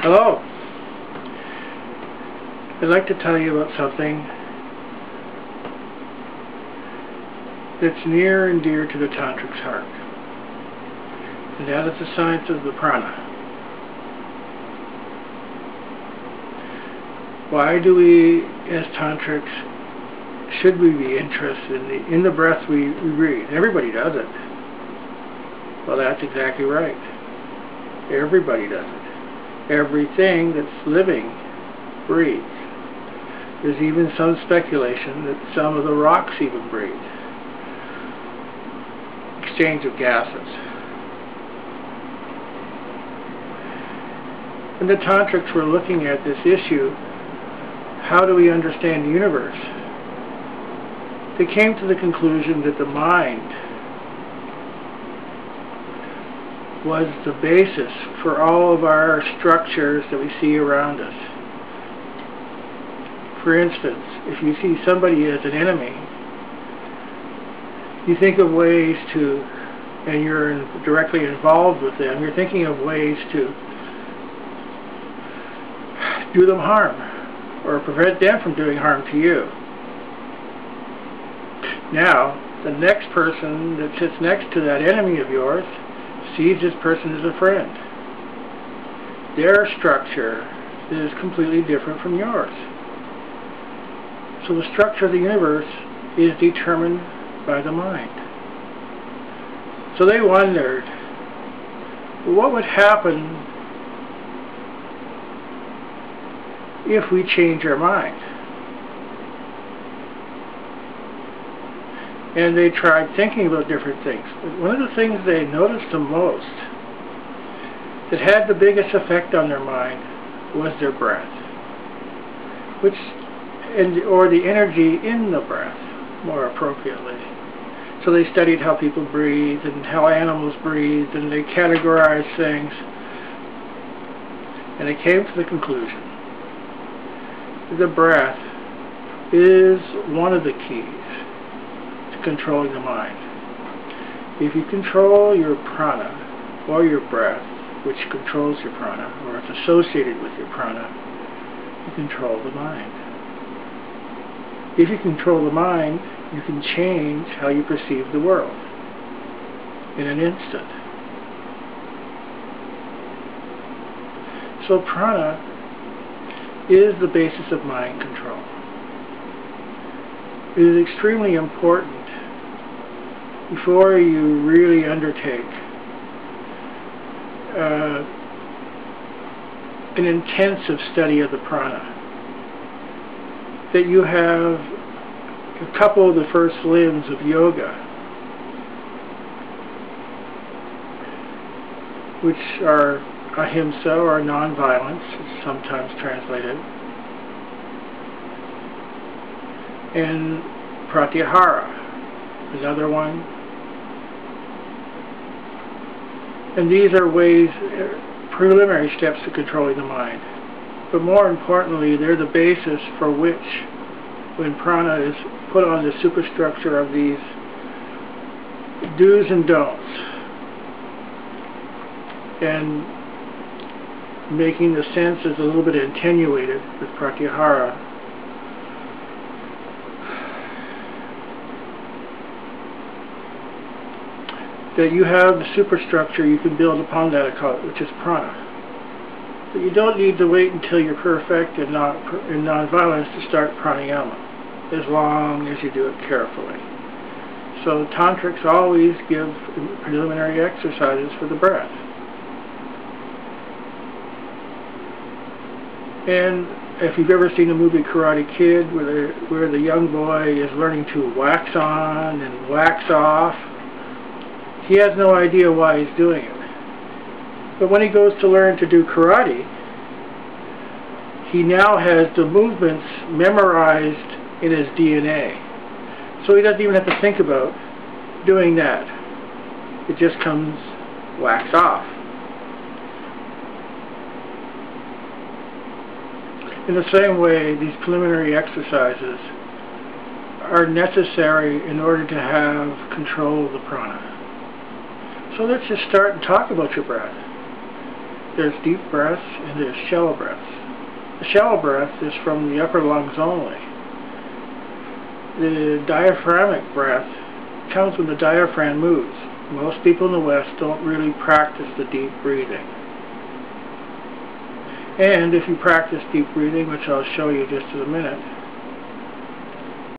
Hello. I'd like to tell you about something that's near and dear to the tantric's heart, and that is the science of the prana. Why do we, as tantrics, should we be interested in the breath we breathe? Everybody does it. Well, that's exactly right. Everybody does it. Everything that's living breathes. There's even some speculation that some of the rocks even breathe. Exchange of gases. And the tantrics were looking at this issue. How do we understand the universe? They came to the conclusion that the mind was the basis for all of our structures that we see around us. For instance, if you see somebody as an enemy, you think of ways to, and you're directly involved with them, you're thinking of ways to do them harm or prevent them from doing harm to you. Now, the next person that sits next to that enemy of yours sees this person as a friend. Their structure is completely different from yours. So the structure of the universe is determined by the mind. So they wondered, what would happen if we change our mind? And they tried thinking about different things. But one of the things they noticed the most, that had the biggest effect on their mind, was their breath, or the energy in the breath, more appropriately. So they studied how people breathe and how animals breathe, and they categorized things, and they came to the conclusion that the breath is one of the keys controlling the mind. If you control your prana, or your breath, which controls your prana, or it's associated with your prana, you control the mind. If you control the mind, you can change how you perceive the world in an instant. So prana is the basis of mind control. It is extremely important before you really undertake an intensive study of the prana, that you have a couple of the first limbs of yoga, which are ahimsa, or non-violence, it's sometimes translated, and pratyahara, another one. And these are ways, preliminary steps to controlling the mind. But more importantly, they're the basis for which, when prana is put on the superstructure of these do's and don'ts, and making the senses a little bit attenuated with pratyahara, that you have the superstructure you can build upon that, which is prana. But you don't need to wait until you're perfect in non-violence to start pranayama, as long as you do it carefully. So tantrics always give preliminary exercises for the breath. And if you've ever seen the movie Karate Kid, where the young boy is learning to wax on and wax off, he has no idea why he's doing it. But when he goes to learn to do karate, he now has the movements memorized in his DNA. So he doesn't even have to think about doing that. It just comes wax off. In the same way, these preliminary exercises are necessary in order to have control of the prana. So let's just start and talk about your breath. There's deep breaths and there's shallow breaths. The shallow breath is from the upper lungs only. The diaphragmatic breath comes when the diaphragm moves. Most people in the West don't really practice the deep breathing. And if you practice deep breathing, which I'll show you just in a minute,